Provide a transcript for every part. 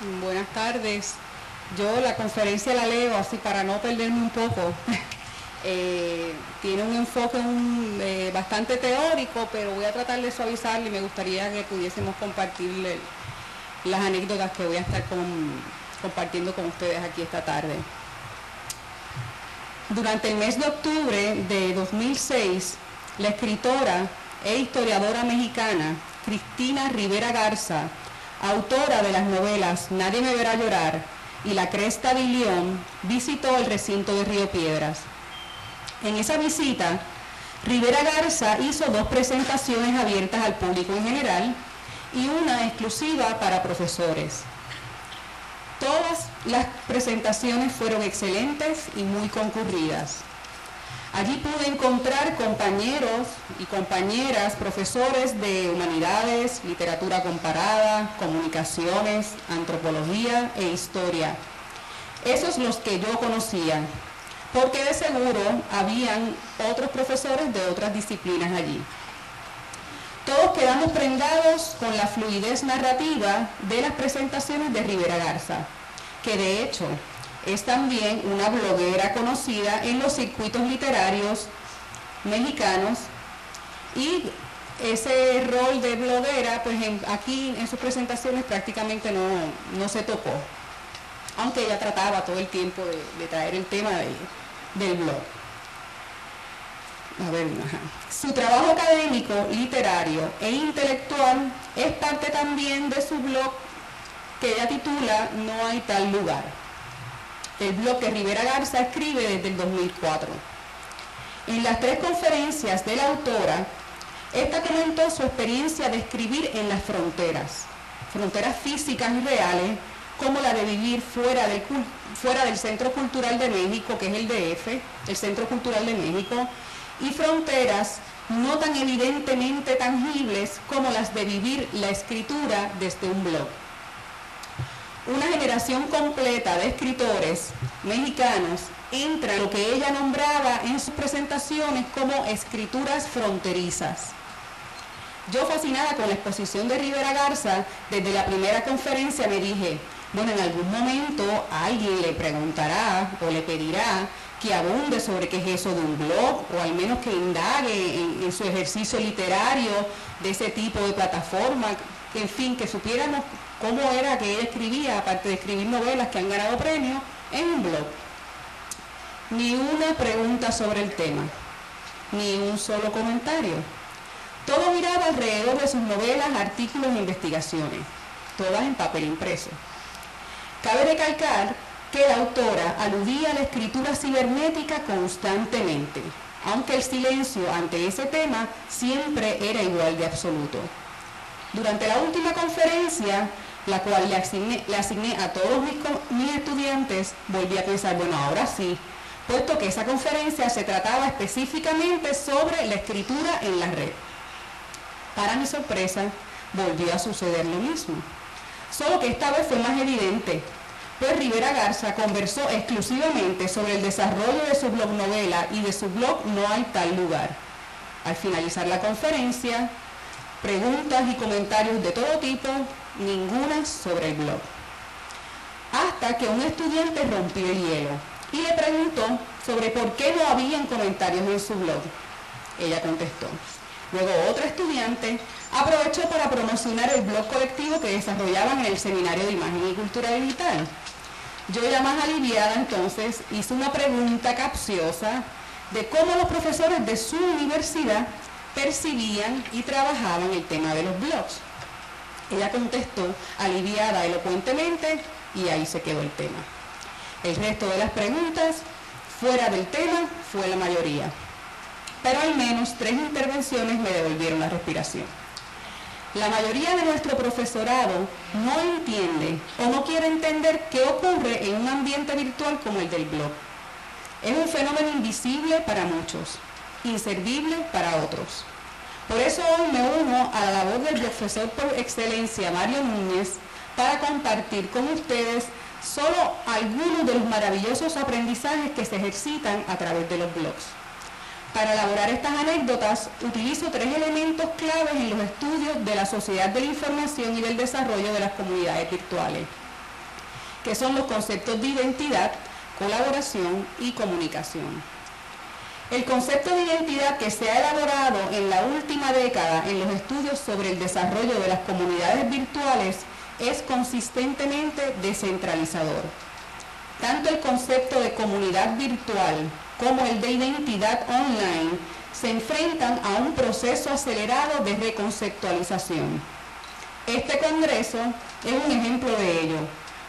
Buenas tardes. Yo la conferencia la leo así para no perderme un poco. Tiene un enfoque bastante teórico, pero voy a tratar de suavizarle y me gustaría que pudiésemos compartirle las anécdotas que voy a estar compartiendo con ustedes aquí esta tarde. Durante el mes de octubre de 2006, la escritora e historiadora mexicana Cristina Rivera Garza, autora de las novelas Nadie me verá llorar y La cresta de Ilión, visitó el recinto de Río Piedras. En esa visita, Rivera Garza hizo 2 presentaciones abiertas al público en general y una exclusiva para profesores. Todas las presentaciones fueron excelentes y muy concurridas. Allí pude encontrar compañeros y compañeras, profesores de humanidades, literatura comparada, comunicaciones, antropología e historia. Esos los que yo conocía, porque de seguro habían otros profesores de otras disciplinas allí. Todos quedamos prendados con la fluidez narrativa de las presentaciones de Rivera Garza, que de hecho es también una bloguera conocida en los circuitos literarios mexicanos, y ese rol de bloguera, pues aquí en sus presentaciones prácticamente no se tocó, aunque ella trataba todo el tiempo de traer el tema del blog. Su trabajo académico, literario e intelectual es parte también de su blog que ella titula No hay tal lugar. El blog que Rivera Garza escribe desde el 2004. En las 3 conferencias de la autora, esta comentó su experiencia de escribir en las fronteras físicas y reales, como la de vivir fuera del Centro Cultural de México, que es el DF, el Centro Cultural de México, y fronteras no tan evidentemente tangibles como las de vivir la escritura desde un blog. Una generación completa de escritores mexicanos entra en lo que ella nombraba en sus presentaciones como escrituras fronterizas. Yo, fascinada con la exposición de Rivera Garza, desde la primera conferencia me dije, bueno, en algún momento alguien le preguntará o le pedirá que abunde sobre qué es eso de un blog, o al menos que indague en su ejercicio literario de ese tipo de plataforma, que, en fin, que supiéramos cómo era que ella escribía, aparte de escribir novelas que han ganado premios, en un blog. Ni una pregunta sobre el tema, ni un solo comentario. Todo giraba alrededor de sus novelas, artículos e investigaciones, todas en papel impreso. Cabe recalcar que la autora aludía a la escritura cibernética constantemente, aunque el silencio ante ese tema siempre era igual de absoluto. Durante la última conferencia, la cual le asigné a todos mis estudiantes, volví a pensar, bueno, ahora sí, puesto que esa conferencia se trataba específicamente sobre la escritura en la red. Para mi sorpresa, volvió a suceder lo mismo, solo que esta vez fue más evidente, pues Rivera Garza conversó exclusivamente sobre el desarrollo de su blog novela y de su blog No hay tal lugar. Al finalizar la conferencia, preguntas y comentarios de todo tipo, ninguna sobre el blog. Hasta que un estudiante rompió el hielo y le preguntó sobre por qué no habían comentarios en su blog. Ella contestó. Luego otro estudiante aprovechó para promocionar el blog colectivo que desarrollaban en el Seminario de Imagen y Cultura Digital. Yo, ya más aliviada entonces, hice una pregunta capciosa de cómo los profesores de su universidad percibían y trabajaban el tema de los blogs. Ella contestó aliviada elocuentemente y ahí se quedó el tema. El resto de las preguntas fuera del tema fue la mayoría, pero al menos 3 intervenciones me devolvieron la respiración. La mayoría de nuestro profesorado no entiende o no quiere entender qué ocurre en un ambiente virtual como el del blog. Es un fenómeno invisible para muchos, inservible para otros. Por eso hoy me uno a la labor del profesor por excelencia, Mario Núñez, para compartir con ustedes solo algunos de los maravillosos aprendizajes que se ejercitan a través de los blogs. Para elaborar estas anécdotas, utilizo 3 elementos claves en los estudios de la sociedad de la información y del desarrollo de las comunidades virtuales. que son los conceptos de identidad, colaboración y comunicación. El concepto de identidad que se ha elaborado en la última década en los estudios sobre el desarrollo de las comunidades virtuales es consistentemente descentralizador. Tanto el concepto de comunidad virtual como el de identidad online se enfrentan a un proceso acelerado de reconceptualización. Este congreso es un ejemplo de ello,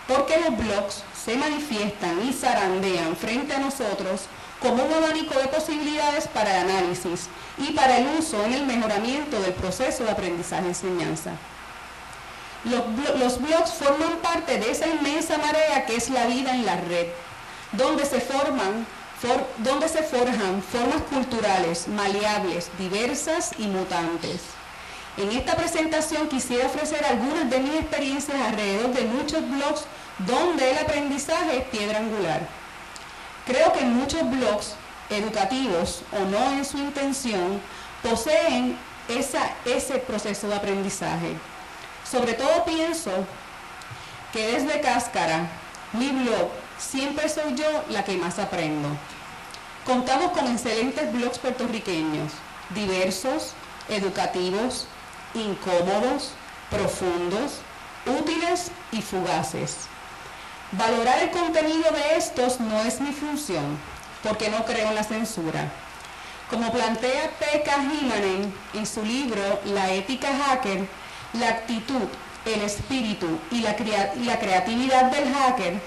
porque los blogs se manifiestan y zarandean frente a nosotros como un abanico de posibilidades para el análisis y para el uso en el mejoramiento del proceso de aprendizaje-enseñanza. Los blogs forman parte de esa inmensa marea que es la vida en la red, donde se forjan formas culturales, maleables, diversas y mutantes. En esta presentación quisiera ofrecer algunas de mis experiencias alrededor de muchos blogs donde el aprendizaje es piedra angular. Creo que muchos blogs educativos o no en su intención poseen ese proceso de aprendizaje. Sobre todo pienso que desde Cáscara, mi blog, siempre soy yo la que más aprendo. Contamos con excelentes blogs puertorriqueños, diversos, educativos, incómodos, profundos, útiles y fugaces. Valorar el contenido de estos no es mi función, porque no creo en la censura. Como plantea Pekka Himanen en su libro La ética hacker, la actitud, el espíritu y la creatividad del hacker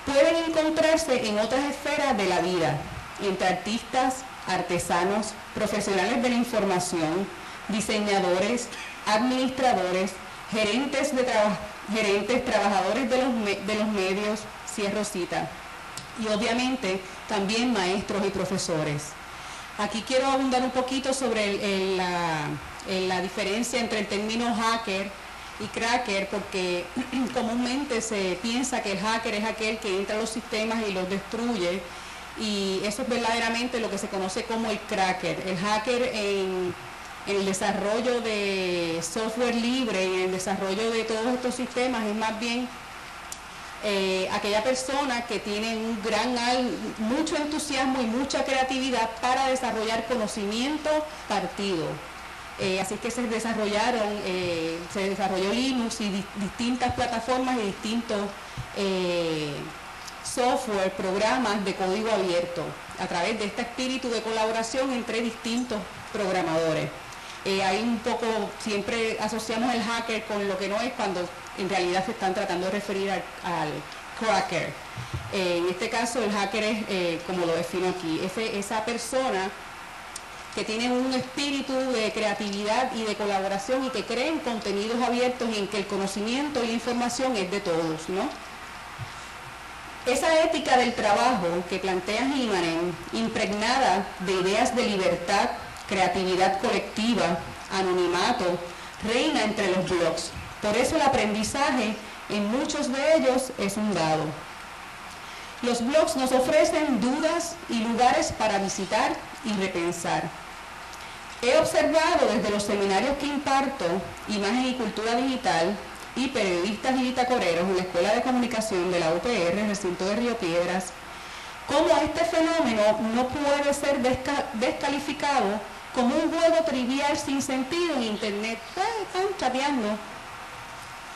pueden encontrarse en otras esferas de la vida, entre artistas, artesanos, profesionales de la información, diseñadores, administradores, gerentes, trabajadores de los medios, cierro cita, y obviamente también maestros y profesores. Aquí quiero abundar un poquito sobre la diferencia entre el término hacker y cracker, porque comúnmente se piensa que el hacker es aquel que entra a los sistemas y los destruye, y eso es verdaderamente lo que se conoce como el cracker. El hacker en el desarrollo de software libre y en el desarrollo de todos estos sistemas es más bien aquella persona que tiene mucho entusiasmo y mucha creatividad para desarrollar conocimiento partido. Así que se desarrolló Linux y distintas plataformas y distintos software, programas de código abierto a través de este espíritu de colaboración entre distintos programadores. Hay un poco, siempre asociamos el hacker con lo que no es, cuando en realidad se están tratando de referir al cracker. En este caso el hacker es, como lo defino aquí, esa persona que tiene un espíritu de creatividad y de colaboración y que cree en contenidos abiertos y en que el conocimiento y la información es de todos, ¿no? Esa ética del trabajo que plantea Himanen, impregnada de ideas de libertad, creatividad colectiva, anonimato, reina entre los blogs. Por eso el aprendizaje en muchos de ellos es un dado. Los blogs nos ofrecen dudas y lugares para visitar y repensar. He observado desde los seminarios que imparto, Imagen y Cultura Digital, y periodistas y bitacoreros en la Escuela de Comunicación de la UPR, recinto de Río Piedras, cómo este fenómeno no puede ser descalificado como un juego trivial sin sentido en Internet. Están chateando,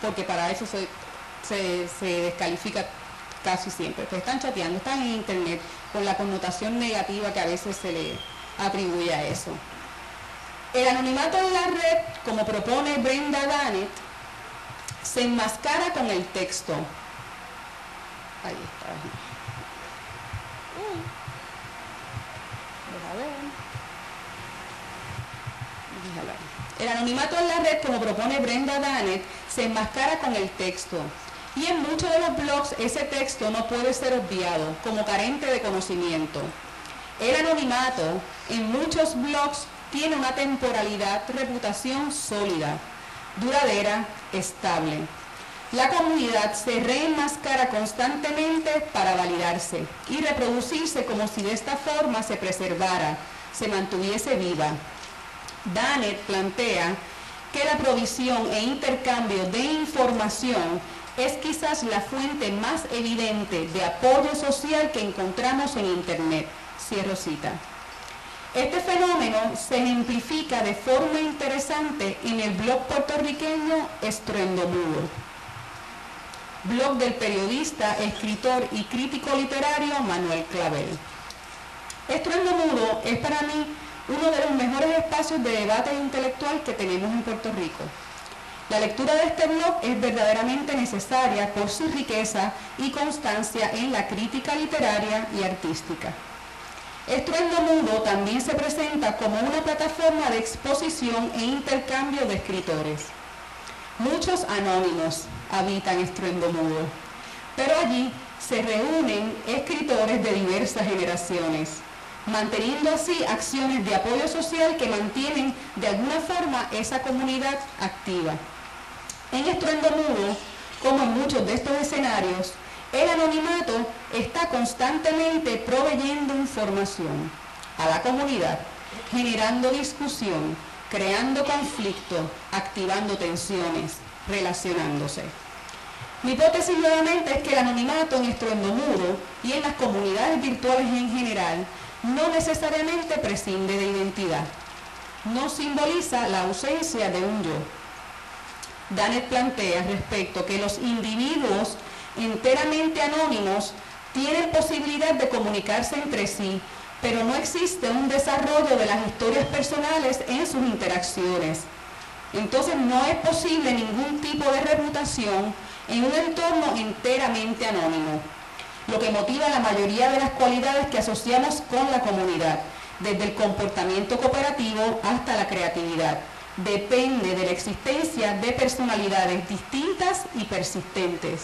porque para eso se descalifica casi siempre. Pues están chateando, están en Internet, con la connotación negativa que a veces se le atribuye a eso. El anonimato en la red, como propone Brenda Dannett, se enmascara con el texto. Ahí está. El anonimato en la red, como propone Brenda Dannett, se enmascara con el texto. Y en muchos de los blogs ese texto no puede ser obviado como carente de conocimiento. El anonimato en muchos blogs tiene una temporalidad, reputación sólida, duradera, estable. La comunidad se reenmascara constantemente para validarse y reproducirse como si de esta forma se preservara, se mantuviese viva. Dannett plantea que la provisión e intercambio de información es quizás la fuente más evidente de apoyo social que encontramos en Internet. Cierro cita. Este fenómeno se ejemplifica de forma interesante en el blog puertorriqueño Estruendo Mudo, blog del periodista, escritor y crítico literario Manuel Clavel. Estruendo Mudo es para mí uno de los mejores espacios de debate intelectual que tenemos en Puerto Rico. La lectura de este blog es verdaderamente necesaria por su riqueza y constancia en la crítica literaria y artística. Estruendo Mudo también se presenta como una plataforma de exposición e intercambio de escritores. Muchos anónimos habitan Estruendo Mudo, pero allí se reúnen escritores de diversas generaciones, manteniendo así acciones de apoyo social que mantienen de alguna forma esa comunidad activa. En Estruendo Mudo, como en muchos de estos escenarios, el anonimato está constantemente proveyendo información a la comunidad, generando discusión, creando conflicto, activando tensiones, relacionándose. Mi hipótesis nuevamente es que el anonimato en Estruendo Mudo y en las comunidades virtuales en general no necesariamente prescinde de identidad, no simboliza la ausencia de un yo. Dannett plantea respecto que los individuos enteramente anónimos tienen posibilidad de comunicarse entre sí, pero no existe un desarrollo de las historias personales en sus interacciones. Entonces no es posible ningún tipo de reputación en un entorno enteramente anónimo, lo que motiva la mayoría de las cualidades que asociamos con la comunidad, desde el comportamiento cooperativo hasta la creatividad. Depende de la existencia de personalidades distintas y persistentes.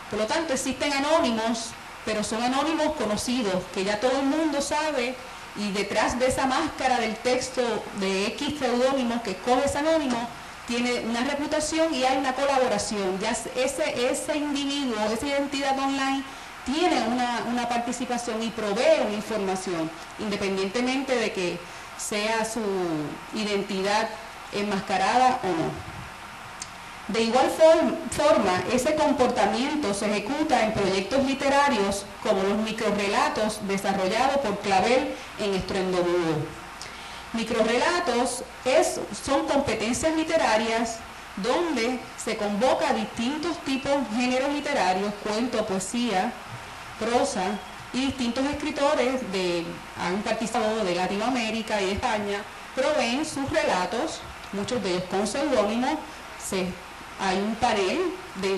Por lo tanto, existen anónimos, pero son anónimos conocidos, que ya todo el mundo sabe, y detrás de esa máscara del texto de X seudónimo que escoge ese anónimo, tiene una reputación y hay una colaboración. Ya ese individuo, esa identidad online, tiene una participación y provee una información, independientemente de que sea su identidad enmascarada o no. De igual forma, ese comportamiento se ejecuta en proyectos literarios como los microrrelatos desarrollados por Clavel en Estruendo Mudo. Microrrelatos son competencias literarias donde se convoca a distintos tipos de géneros literarios, cuento, poesía, prosa, y distintos escritores han participado de Latinoamérica y de España, proveen sus relatos, muchos de ellos con seudónimo. Hay un panel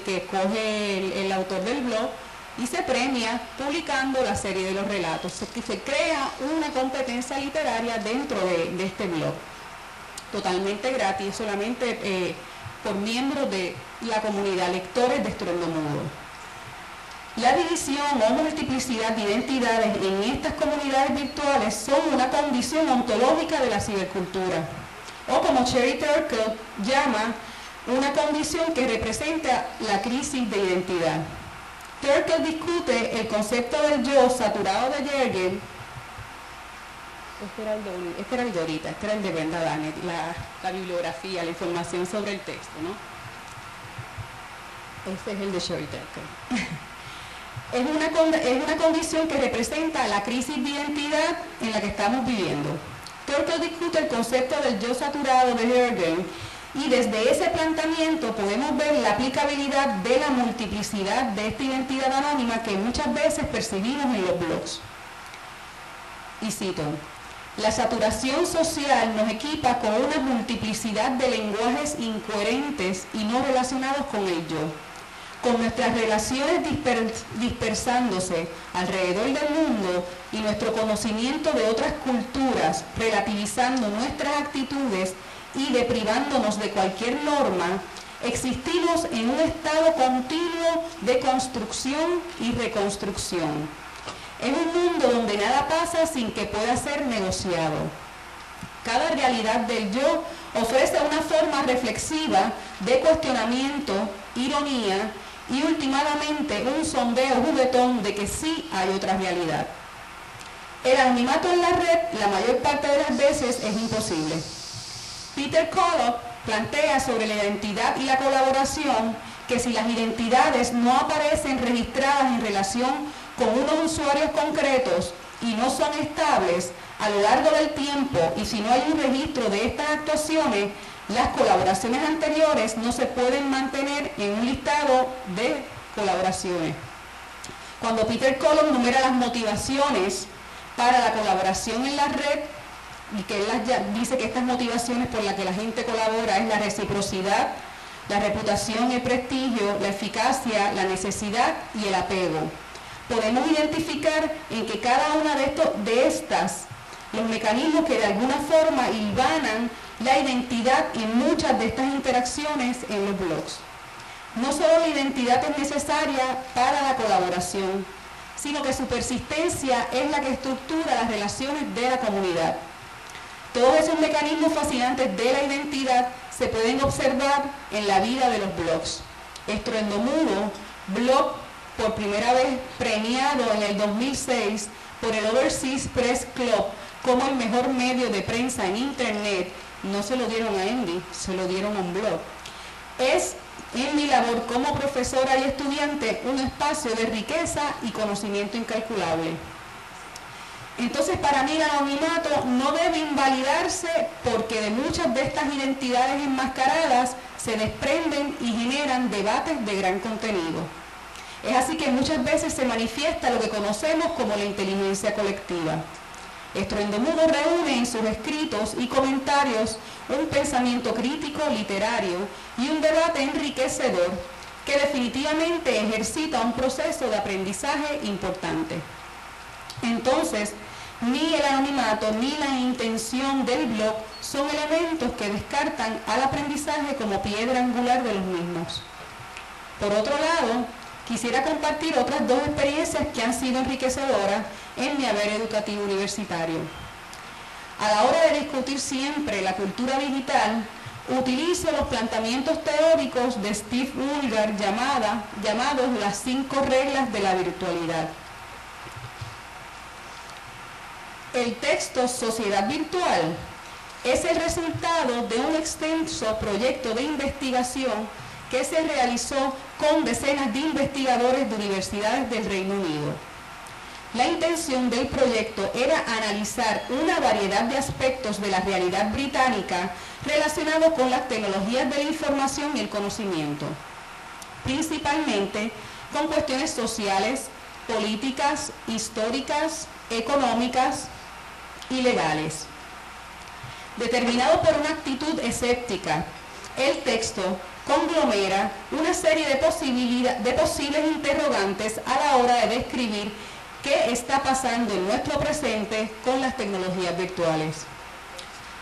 que escoge el autor del blog y se premia publicando la serie de los relatos. Se crea una competencia literaria dentro de este blog, totalmente gratis, solamente por miembros de la comunidad, lectores de Estruendo Mudo. La división o multiplicidad de identidades en estas comunidades virtuales son una condición ontológica de la cibercultura, o como Sherry Turkle llama, una condición que representa la crisis de identidad. Turkle discute el concepto del yo saturado de Yergin. Este era el de ahorita, este era el de Brenda Dannett, la bibliografía, la información sobre el texto, ¿no? Este es el de Sherry Turkle. Es una condición que representa la crisis de identidad en la que estamos viviendo. Turkle discute el concepto del yo saturado de Yergin, y desde ese planteamiento podemos ver la aplicabilidad de la multiplicidad de esta identidad anónima que muchas veces percibimos en los blogs. Y cito: la saturación social nos equipa con una multiplicidad de lenguajes incoherentes y no relacionados con el yo. Con nuestras relaciones dispersándose alrededor del mundo y nuestro conocimiento de otras culturas, relativizando nuestras actitudes y deprivándonos de cualquier norma, existimos en un estado continuo de construcción y reconstrucción. Es un mundo donde nada pasa sin que pueda ser negociado. Cada realidad del yo ofrece una forma reflexiva de cuestionamiento, ironía y últimamente un sondeo juguetón de que sí hay otra realidad. El anonimato en la red la mayor parte de las veces es imposible. Peter Collock plantea sobre la identidad y la colaboración que si las identidades no aparecen registradas en relación con unos usuarios concretos y no son estables a lo largo del tiempo, y si no hay un registro de estas actuaciones, las colaboraciones anteriores no se pueden mantener en un listado de colaboraciones. Cuando Peter Colon numera las motivaciones para la colaboración en la red, y que él dice que estas motivaciones por las que la gente colabora es la reciprocidad, la reputación, el prestigio, la eficacia, la necesidad y el apego. Podemos identificar en que cada una de estas, los mecanismos que de alguna forma hilvanan la identidad en muchas de estas interacciones en los blogs. No solo la identidad es necesaria para la colaboración, sino que su persistencia es la que estructura las relaciones de la comunidad. Todos esos mecanismos fascinantes de la identidad se pueden observar en la vida de los blogs. Estruendo Mudo, blog por primera vez premiado en el 2006 por el Overseas Press Club como el mejor medio de prensa en Internet, no se lo dieron a Andy, se lo dieron a un blog. Es en mi labor como profesora y estudiante un espacio de riqueza y conocimiento incalculable. Entonces, para mí el anonimato no debe invalidarse porque de muchas de estas identidades enmascaradas se desprenden y generan debates de gran contenido. Es así que muchas veces se manifiesta lo que conocemos como la inteligencia colectiva. Estruendo Mudo reúne en sus escritos y comentarios un pensamiento crítico, literario y un debate enriquecedor que definitivamente ejercita un proceso de aprendizaje importante. Entonces, ni el anonimato ni la intención del blog son elementos que descartan al aprendizaje como piedra angular de los mismos. Por otro lado, quisiera compartir otras dos experiencias que han sido enriquecedoras en mi haber educativo universitario. A la hora de discutir siempre la cultura digital, utilizo los planteamientos teóricos de Steve Woolgar llamados las 5 reglas de la virtualidad. El texto Sociedad Virtual es el resultado de un extenso proyecto de investigación que se realizó con decenas de investigadores de universidades del Reino Unido. La intención del proyecto era analizar una variedad de aspectos de la realidad británica relacionados con las tecnologías de la información y el conocimiento, principalmente con cuestiones sociales, políticas, históricas, económicas y legales. Determinado por una actitud escéptica, el texto conglomera una serie de posibles interrogantes a la hora de describir qué está pasando en nuestro presente con las tecnologías virtuales.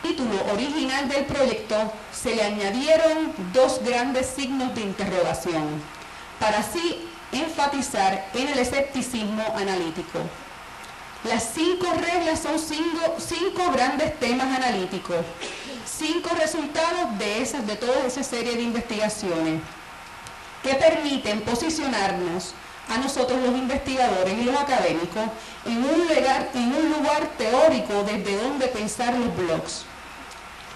Al título original del proyecto se le añadieron 2 grandes signos de interrogación, para así enfatizar en el escepticismo analítico. Las 5 reglas son 5 grandes temas analíticos, 5 resultados de toda esa serie de investigaciones que permiten posicionarnos a nosotros los investigadores y los académicos en un lugar teórico desde donde pensar los blogs.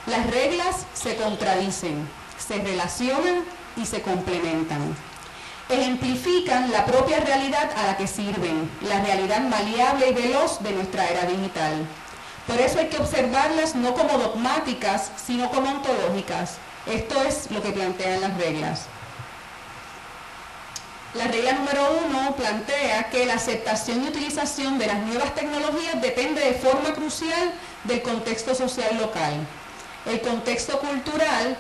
Las reglas se contradicen, se relacionan y se complementan. Ejemplifican la propia realidad a la que sirven, la realidad maleable y veloz de nuestra era digital. Por eso hay que observarlas no como dogmáticas, sino como ontológicas. Esto es lo que plantean las reglas. La regla número 1 plantea que la aceptación y utilización de las nuevas tecnologías depende de forma crucial del contexto social local. El contexto cultural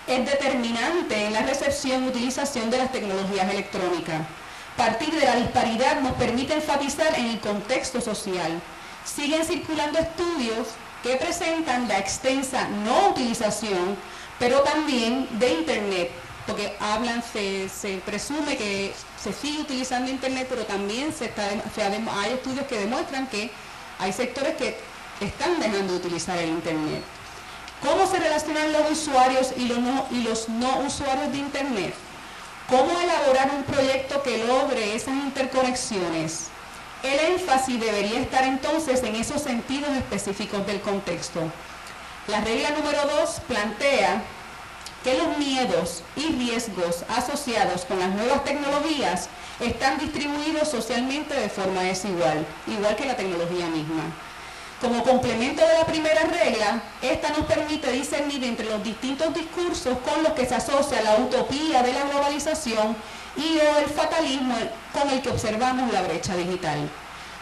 es determinante en la recepción y utilización de las tecnologías electrónicas. Partir de la disparidad nos permite enfatizar en el contexto social. Siguen circulando estudios que presentan la extensa no utilización, pero también de Internet, porque se presume que se sigue utilizando Internet, pero también hay estudios que demuestran que hay sectores que están dejando de utilizar el Internet. ¿Cómo se relacionan los usuarios y los no usuarios de Internet? ¿Cómo elaborar un proyecto que logre esas interconexiones? El énfasis debería estar entonces en esos sentidos específicos del contexto. La regla número 2 plantea que los miedos y riesgos asociados con las nuevas tecnologías están distribuidos socialmente de forma desigual, igual que la tecnología misma. Como complemento de la primera regla, esta nos permite discernir entre los distintos discursos con los que se asocia la utopía de la globalización y o el fatalismo con el que observamos la brecha digital.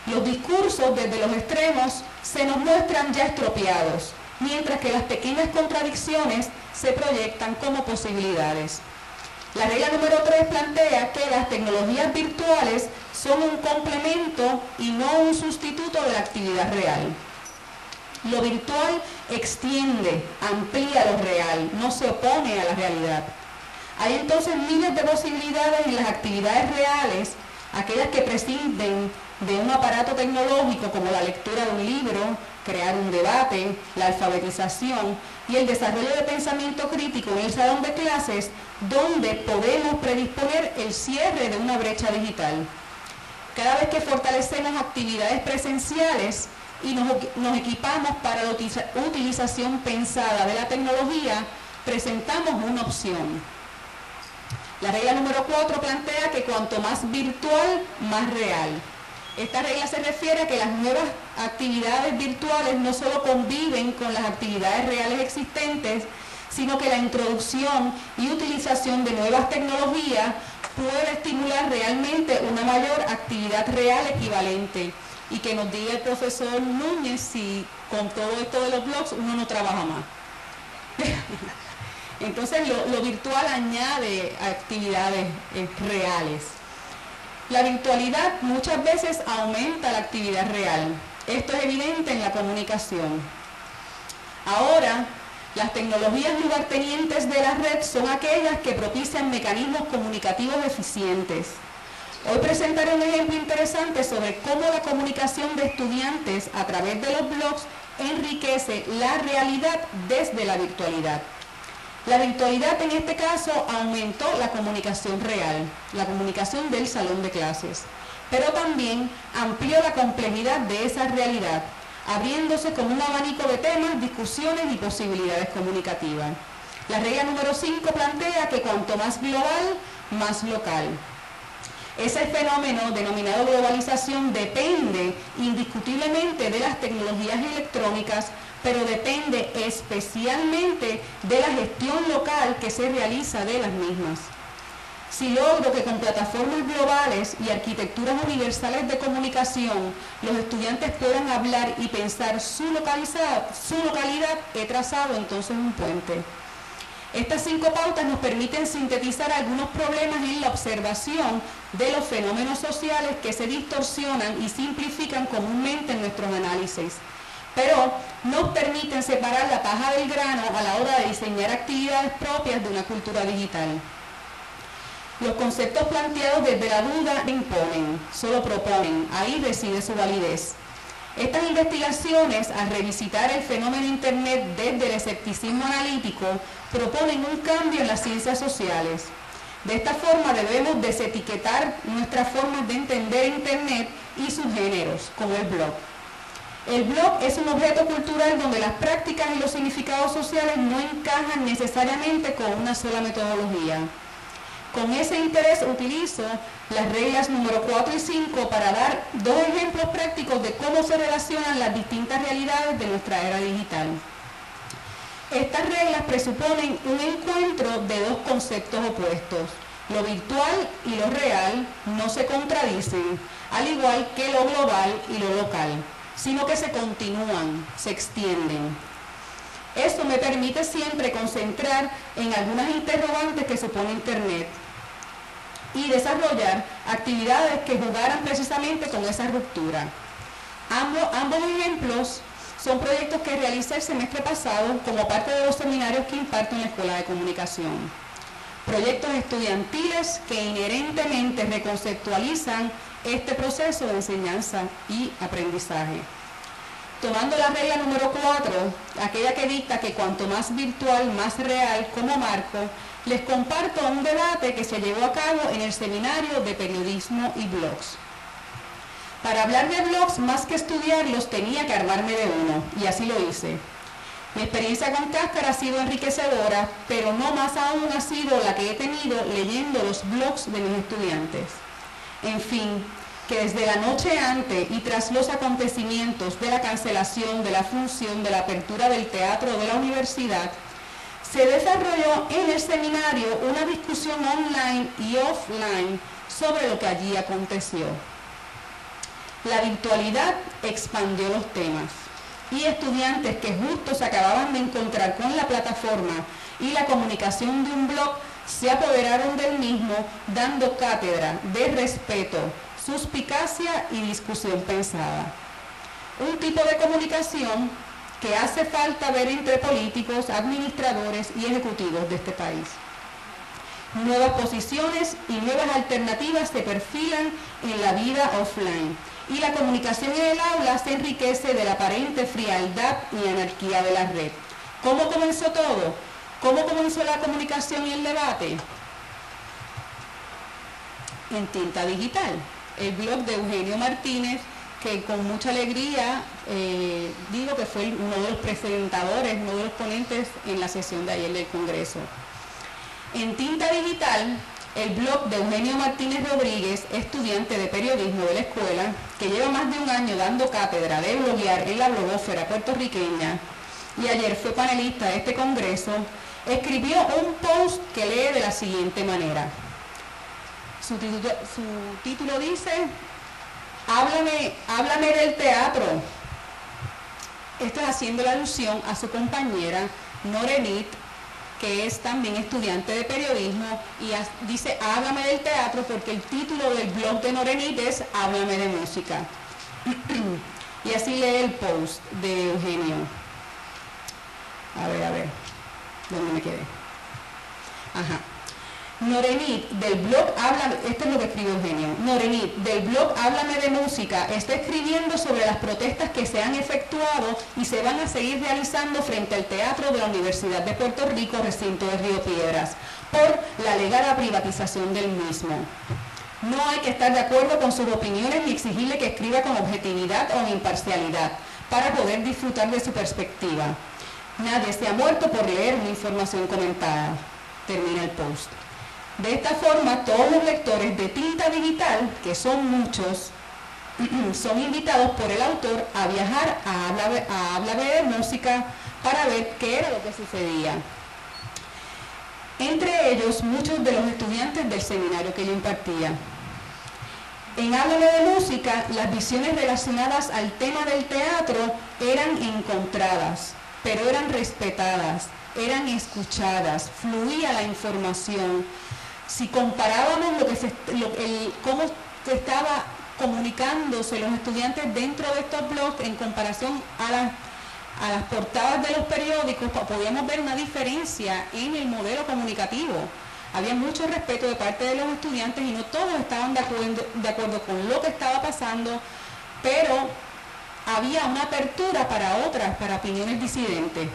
Los discursos desde los extremos se nos muestran ya estropeados, mientras que las pequeñas contradicciones se proyectan como posibilidades. La regla número 3 plantea que las tecnologías virtuales son un complemento y no un sustituto de la actividad real. Lo virtual extiende, amplía lo real, no se opone a la realidad. Hay entonces miles de posibilidades en las actividades reales, aquellas que prescinden de un aparato tecnológico como la lectura de un libro, crear un debate, la alfabetización y el desarrollo de pensamiento crítico en el salón de clases, donde podemos predisponer el cierre de una brecha digital. Cada vez que fortalecemos actividades presenciales y nos equipamos para la utilización pensada de la tecnología, presentamos una opción. La regla número 4 plantea que cuanto más virtual, más real. Esta regla se refiere a que las nuevas actividades virtuales no solo conviven con las actividades reales existentes, sino que la introducción y utilización de nuevas tecnologías puede estimular realmente una mayor actividad real equivalente. Y que nos diga el profesor Núñez si con todo esto de los blogs uno no trabaja más. Entonces lo virtual añade actividades reales. La virtualidad muchas veces aumenta la actividad real. Esto es evidente en la comunicación. Ahora, las tecnologías lugartenientes de la red son aquellas que propician mecanismos comunicativos eficientes. Hoy presentaré un ejemplo interesante sobre cómo la comunicación de estudiantes a través de los blogs enriquece la realidad desde la virtualidad. La virtualidad en este caso aumentó la comunicación real, la comunicación del salón de clases, pero también amplió la complejidad de esa realidad, abriéndose con un abanico de temas, discusiones y posibilidades comunicativas. La regla número 5 plantea que cuanto más global, más local. Ese fenómeno denominado globalización depende indiscutiblemente de las tecnologías electrónicas, pero depende especialmente de la gestión local que se realiza de las mismas. Si logro que con plataformas globales y arquitecturas universales de comunicación los estudiantes puedan hablar y pensar su localidad, he trazado entonces un puente. Estas 5 pautas nos permiten sintetizar algunos problemas en la observación de los fenómenos sociales que se distorsionan y simplifican comúnmente en nuestros análisis, pero nos permiten separar la paja del grano a la hora de diseñar actividades propias de una cultura digital. Los conceptos planteados desde la duda no imponen, solo proponen, ahí reside su validez. Estas investigaciones, al revisitar el fenómeno Internet desde el escepticismo analítico, proponen un cambio en las ciencias sociales. De esta forma debemos desetiquetar nuestras formas de entender Internet y sus géneros, como el blog. El blog es un objeto cultural donde las prácticas y los significados sociales no encajan necesariamente con una sola metodología. Con ese interés utilizo las reglas número 4 y 5 para dar 2 ejemplos prácticos de cómo se relacionan las distintas realidades de nuestra era digital. Estas reglas presuponen un encuentro de 2 conceptos opuestos. Lo virtual y lo real no se contradicen, al igual que lo global y lo local, sino que se continúan, se extienden. Esto me permite siempre concentrar en algunas interrogantes que supone Internet y desarrollar actividades que jugaran precisamente con esa ruptura. Ambos ejemplos son proyectos que realicé el semestre pasado como parte de los seminarios que imparto en la Escuela de Comunicación. Proyectos estudiantiles que inherentemente reconceptualizan este proceso de enseñanza y aprendizaje. Tomando la regla número 4, aquella que dicta que cuanto más virtual, más real como marco, les comparto un debate que se llevó a cabo en el seminario de periodismo y blogs. Para hablar de blogs, más que estudiarlos, tenía que armarme de uno, y así lo hice. Mi experiencia con Cáscara ha sido enriquecedora, pero no más aún ha sido la que he tenido leyendo los blogs de mis estudiantes. En fin, que desde la noche antes y tras los acontecimientos de la cancelación de la función de la apertura del teatro de la universidad, se desarrolló en el seminario una discusión online y offline sobre lo que allí aconteció. La virtualidad expandió los temas y estudiantes que justo se acababan de encontrar con la plataforma y la comunicación de un blog se apoderaron del mismo, dando cátedra de respeto, suspicacia y discusión pensada. Un tipo de comunicación que hace falta ver entre políticos, administradores y ejecutivos de este país. Nuevas posiciones y nuevas alternativas se perfilan en la vida offline y la comunicación en el aula se enriquece de la aparente frialdad y anarquía de la red. ¿Cómo comenzó todo? ¿Cómo comenzó la comunicación y el debate? En Tinta Digital, el blog de Eugenio Martínez, que con mucha alegría digo que fue uno de los presentadores, uno de los ponentes en la sesión de ayer del Congreso. En Tinta Digital, el blog de Eugenio Martínez Rodríguez, estudiante de periodismo de la escuela, que lleva más de un año dando cátedra de bloguear en la blogósfera puertorriqueña y ayer fue panelista de este Congreso, escribió un post que lee de la siguiente manera. Su título dice: Háblame del teatro. Esto es haciendo la alusión a su compañera Norenit, que es también estudiante de periodismo, y dice háblame del teatro porque el título del blog de Norenit es Háblame de música. Y así lee el post de Eugenio. A ver, ¿dónde me quedé? Ajá. Norenit, del blog Háblame, esto es lo que escribe Eugenio. Norenit, del blog Háblame de música, está escribiendo sobre las protestas que se han efectuado y se van a seguir realizando frente al Teatro de la Universidad de Puerto Rico, recinto de Río Piedras, por la alegada privatización del mismo. No hay que estar de acuerdo con sus opiniones ni exigirle que escriba con objetividad o imparcialidad para poder disfrutar de su perspectiva. Nadie se ha muerto por leer una información comentada. Termina el post. De esta forma, todos los lectores de Tinta Digital, que son muchos, son invitados por el autor a viajar a Háblame de música para ver qué era lo que sucedía. Entre ellos, muchos de los estudiantes del seminario que yo impartía. En Háblame de música, las visiones relacionadas al tema del teatro eran encontradas, pero eran respetadas, eran escuchadas, fluía la información. Si comparábamos cómo se estaba comunicándose los estudiantes dentro de estos blogs en comparación a las portadas de los periódicos, podíamos ver una diferencia en el modelo comunicativo. Había mucho respeto de parte de los estudiantes y no todos estaban de acuerdo con lo que estaba pasando, pero había una apertura para opiniones disidentes.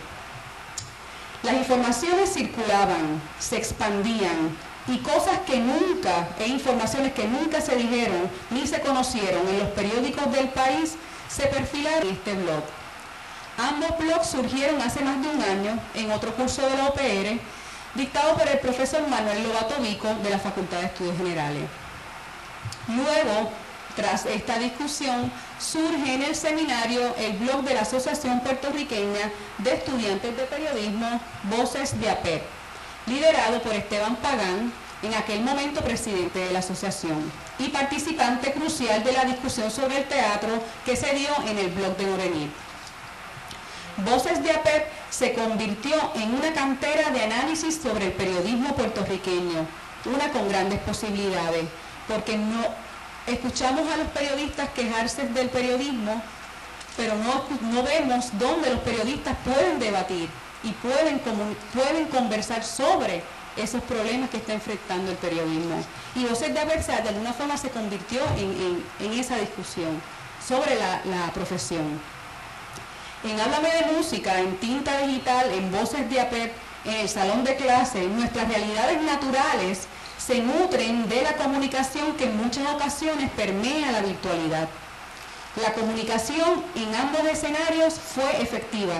Las informaciones circulaban, se expandían, y cosas que nunca, e informaciones que nunca se dijeron ni se conocieron en los periódicos del país, se perfilaron en este blog. Ambos blogs surgieron hace más de un año en otro curso de la UPR, dictado por el profesor Manuel Lobato Vico de la Facultad de Estudios Generales. Luego, tras esta discusión, surge en el seminario el blog de la Asociación Puertorriqueña de Estudiantes de Periodismo, Voces de APEP, liderado por Esteban Pagán, en aquel momento presidente de la asociación, y participante crucial de la discusión sobre el teatro que se dio en el blog de Norenit. Voces de APEP se convirtió en una cantera de análisis sobre el periodismo puertorriqueño, una con grandes posibilidades, porque no escuchamos a los periodistas quejarse del periodismo, pero no vemos dónde los periodistas pueden debatir y pueden conversar sobre esos problemas que está enfrentando el periodismo. Y Voces de APEP de alguna forma se convirtió en esa discusión sobre la profesión. En Háblame de música, en Tinta Digital, en Voces de APEP, en el salón de clase, nuestras realidades naturales se nutren de la comunicación que en muchas ocasiones permea la virtualidad. La comunicación en ambos escenarios fue efectiva,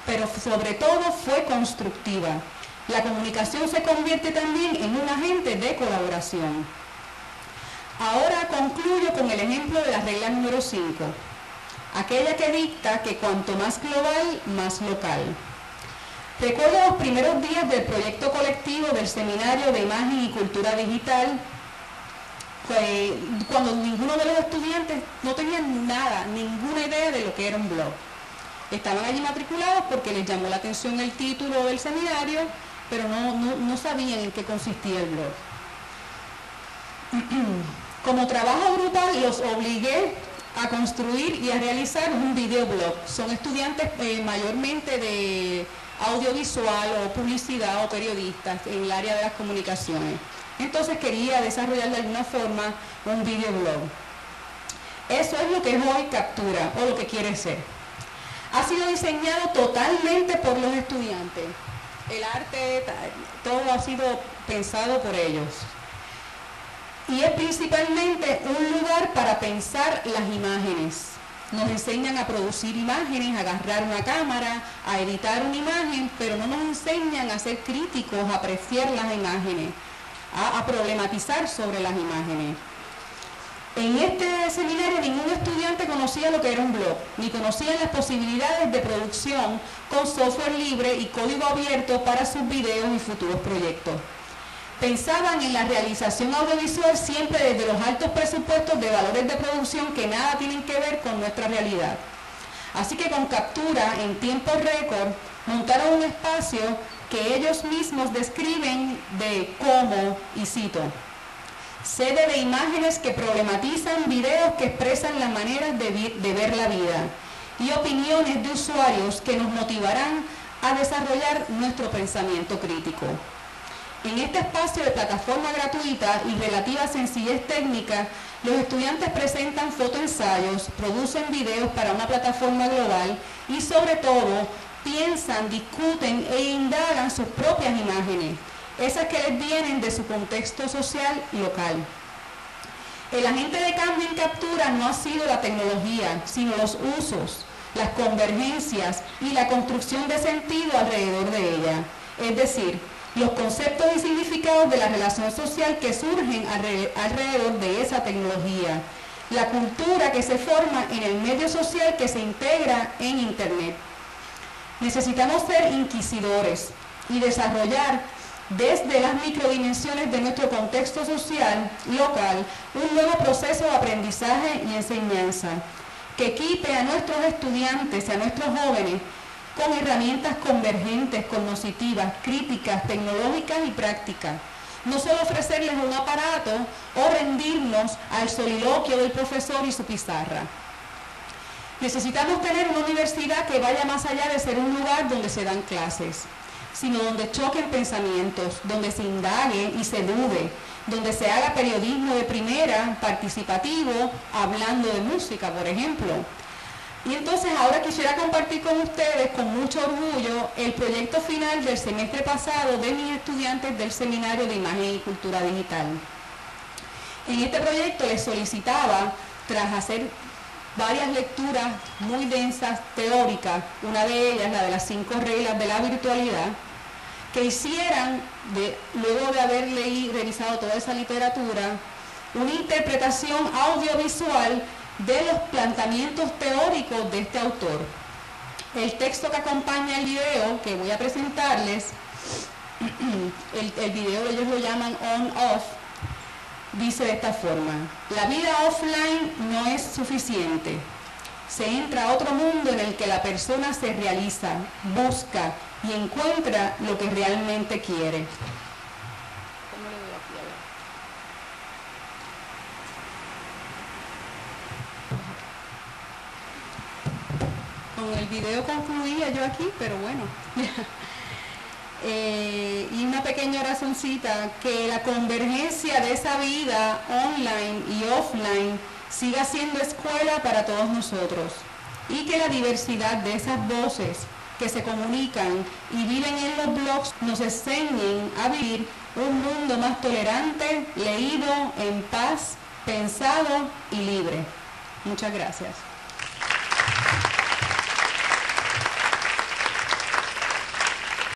pero sobre todo fue constructiva. La comunicación se convierte también en un agente de colaboración. Ahora concluyo con el ejemplo de la regla número 5, aquella que dicta que cuanto más global, más local. Recuerdo los primeros días del proyecto colectivo del Seminario de Imagen y Cultura Digital, cuando ninguno de los estudiantes no tenían nada, ninguna idea de lo que era un blog. Estaban allí matriculados porque les llamó la atención el título del seminario, pero no sabían en qué consistía el blog. Como trabajo grupal los obligué a construir y a realizar un videoblog. Son estudiantes mayormente de audiovisual o publicidad o periodistas en el área de las comunicaciones. Entonces quería desarrollar de alguna forma un videoblog. Eso es lo que es hoy Captura, o lo que quiere ser. Ha sido diseñado totalmente por los estudiantes. El arte, todo ha sido pensado por ellos. Y es principalmente un lugar para pensar las imágenes. Nos enseñan a producir imágenes, a agarrar una cámara, a editar una imagen, pero no nos enseñan a ser críticos, a apreciar las imágenes, a problematizar sobre las imágenes. En este seminario ningún estudiante conocía lo que era un blog, ni conocían las posibilidades de producción con software libre y código abierto para sus videos y futuros proyectos. Pensaban en la realización audiovisual siempre desde los altos presupuestos de valores de producción que nada tienen que ver con nuestra realidad. Así que con Captura, en tiempo récord, montaron un espacio que ellos mismos describen de como, y cito, sede de imágenes que problematizan, videos que expresan las maneras de ver la vida y opiniones de usuarios que nos motivarán a desarrollar nuestro pensamiento crítico. En este espacio de plataforma gratuita y relativa sencillez técnica, los estudiantes presentan fotoensayos, producen videos para una plataforma global y sobre todo piensan, discuten e indagan sus propias imágenes, esas que les vienen de su contexto social local. El agente de cambio en Captura no ha sido la tecnología, sino los usos, las convergencias y la construcción de sentido alrededor de ella, es decir, los conceptos y significados de la relación social que surgen alrededor de esa tecnología, la cultura que se forma en el medio social que se integra en Internet. Necesitamos ser inquisidores y desarrollar desde las microdimensiones de nuestro contexto social local un nuevo proceso de aprendizaje y enseñanza que equipe a nuestros estudiantes y a nuestros jóvenes con herramientas convergentes, cognitivas, críticas, tecnológicas y prácticas. No solo ofrecerles un aparato o rendirnos al soliloquio del profesor y su pizarra. Necesitamos tener una universidad que vaya más allá de ser un lugar donde se dan clases, sino donde choquen pensamientos, donde se indague y se dude, donde se haga periodismo de primera, participativo, hablando de música, por ejemplo. Y entonces ahora quisiera compartir con ustedes con mucho orgullo el proyecto final del semestre pasado de mis estudiantes del Seminario de Imagen y Cultura Digital. En este proyecto les solicitaba, tras hacer varias lecturas muy densas, teóricas, una de ellas, la de las 5 reglas de la virtualidad, que hicieran, luego de haber revisado toda esa literatura, una interpretación audiovisual de los planteamientos teóricos de este autor. El texto que acompaña el video que voy a presentarles, el video ellos lo llaman on-off, dice de esta forma: la vida offline no es suficiente. Se entra a otro mundo en el que la persona se realiza, busca y encuentra lo que realmente quiere. ¿Cómo le doy aquí? A ver. Con el video concluía yo aquí, pero bueno. Y una pequeña oracioncita, que la convergencia de esa vida online y offline siga siendo escuela para todos nosotros, y que la diversidad de esas voces que se comunican y viven en los blogs nos enseñen a vivir un mundo más tolerante, leído, en paz, pensado y libre. Muchas gracias.